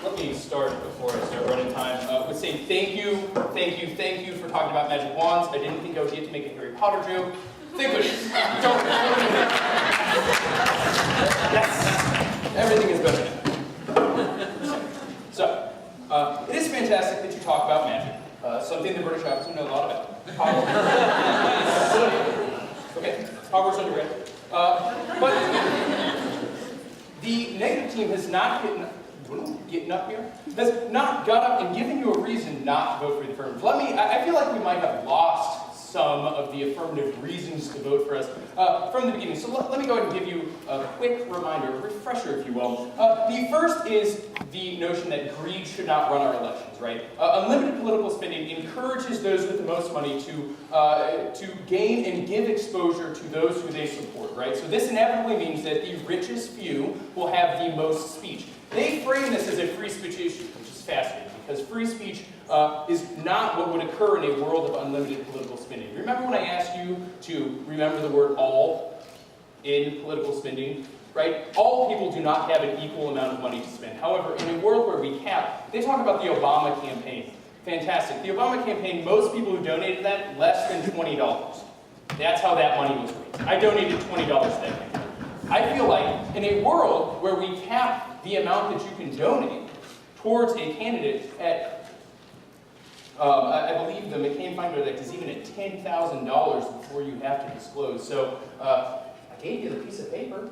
let me start before I start running time with saying thank you for talking about magic wands. I didn't think I would get to make a Harry Potter joke. Thank goodness. Yes, everything is better now. So, it is fantastic that you talk about magic, something the British obviously know a lot about. Okay, Hogwarts undergrad. But the negative team has not got up and given you a reason not to vote for the affirmative. I feel like we might have lost some of the affirmative reasons to vote for us from the beginning. So let me go ahead and give you a quick reminder, a refresher, if you will. The first is the notion that greed should not run our elections, right? Unlimited political spending encourages those with the most money to gain and give exposure to those who they support, right? So this inevitably means that the richest few will have the most speech. They frame this as a free speech issue, which is fascinating, because free speech is not what would occur in a world of unlimited political spending. Remember when I asked you to remember the word all in political spending, right? All people do not have an equal amount of money to spend. However, in a world where we cap, they talk about the Obama campaign. Fantastic. The Obama campaign, most people who donated that, less than $20. That's how that money was raised. I donated $20 to that campaign. I feel like in a world where we cap the amount that you can donate towards a candidate at, I believe the McCain-Feingold Act is even at $10,000 before you have to disclose. So I gave you the piece of paper.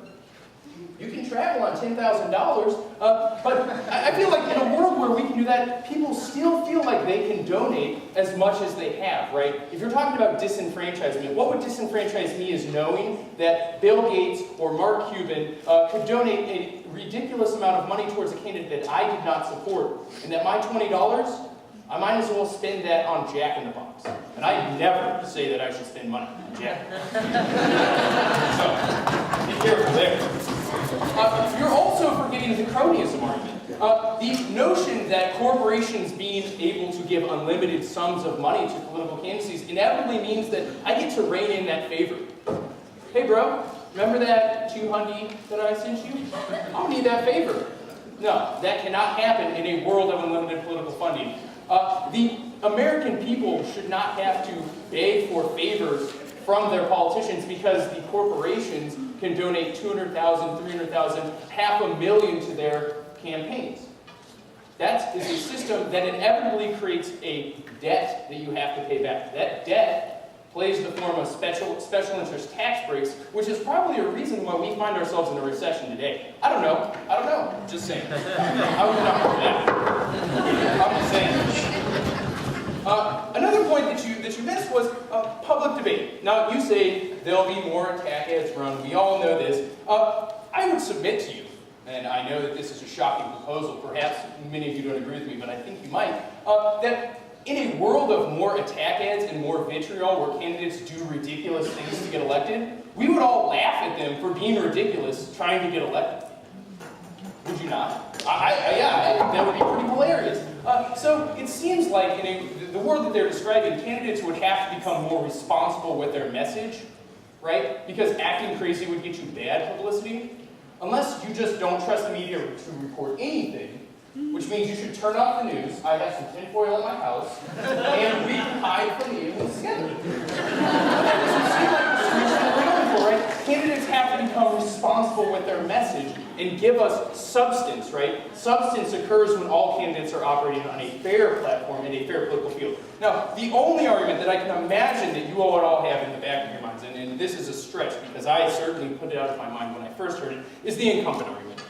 You can travel on $10,000, but I feel like in a world where we can do that, people still feel like they can donate as much as they have, right? If you're talking about disenfranchisement, what would disenfranchise me is knowing that Bill Gates or Mark Cuban could donate a ridiculous amount of money towards a candidate that I did not support, and that my $20, I might as well spend that on Jack in the Box. And I never say that I should spend money on Jack. So, be careful there. You're also forgetting the cronyism argument. The notion that corporations being able to give unlimited sums of money to political candidacies inevitably means that I get to rein in that favor. Hey bro, remember that $200 that I sent you? I don't need that favor. No, that cannot happen in a world of unlimited political funding. The American people should not have to beg for favors from their politicians because the corporations can donate $200,000, $300,000, $500,000 to their campaigns. That is a system that inevitably creates a debt that you have to pay back. That debt plays the form of special interest tax breaks, which is probably a reason why we find ourselves in a recession today. I don't know. Just saying. I would not know that. I'm just saying. Another point that you missed was public debate. Now, you say there'll be more attack ads run. We all know this. I would submit to you, and I know that this is a shocking proposal. Perhaps many of you don't agree with me, but I think you might, that in a world of more attack ads and more vitriol where candidates do ridiculous things to get elected, we would all laugh at them for being ridiculous trying to get elected. Would you not? Yeah, that would be pretty hilarious. So it seems like in the world that they're describing, candidates would have to become more responsible with their message, right? Because acting crazy would get you bad publicity. Unless you just don't trust the media to report anything, which means you should turn off the news. I have some tinfoil at my house, and we can hide from the evening together. That doesn't seem like the solution that we're going for, right? Candidates have to become responsible with their message and give us substance, right? Substance occurs when all candidates are operating on a fair platform in a fair political field. Now, the only argument that I can imagine that you all would all have in the back of your minds, and this is a stretch because I certainly put it out of my mind when I first heard it, is the incumbent argument.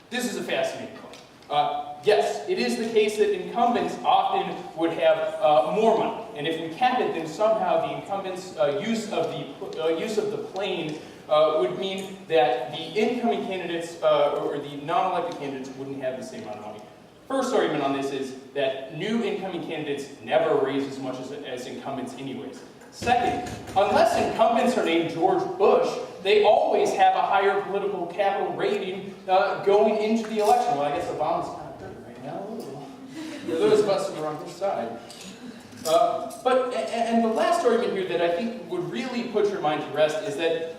This is a fascinating point. Yes, it is the case that incumbents often would have more money, and if we cap it, then somehow the incumbents' use of the plane would mean that the incoming candidates or the non-elected candidates wouldn't have the same amount of money. First argument on this is that new incoming candidates never raise as much as incumbents anyways. Second, unless incumbents are named George Bush, they always have a higher political capital rating going into the election. Well, I guess Obama's kind of hurt right now a little. For those of us who are on this side. And the last argument here that I think would really put your mind to rest is that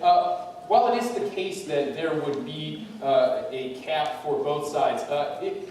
while it is the case that there would be a cap for both sides, it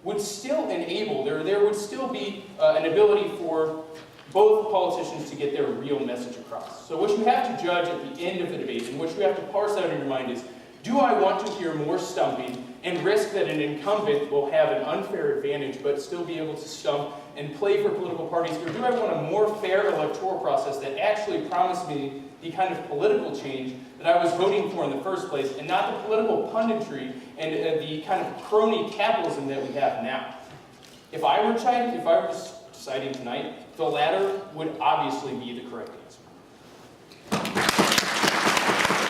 would still enable, there would still be an ability for both politicians to get their real message across. So what you have to judge at the end of the debate, and what you have to parse out in your mind is, do I want to hear more stumping and risk that an incumbent will have an unfair advantage but still be able to stump and play for political parties, or do I want a more fair electoral process that actually promised me the kind of political change that I was voting for in the first place, and not the political punditry and the kind of crony capitalism that we have now? If I were deciding tonight, the latter would obviously be the correct answer.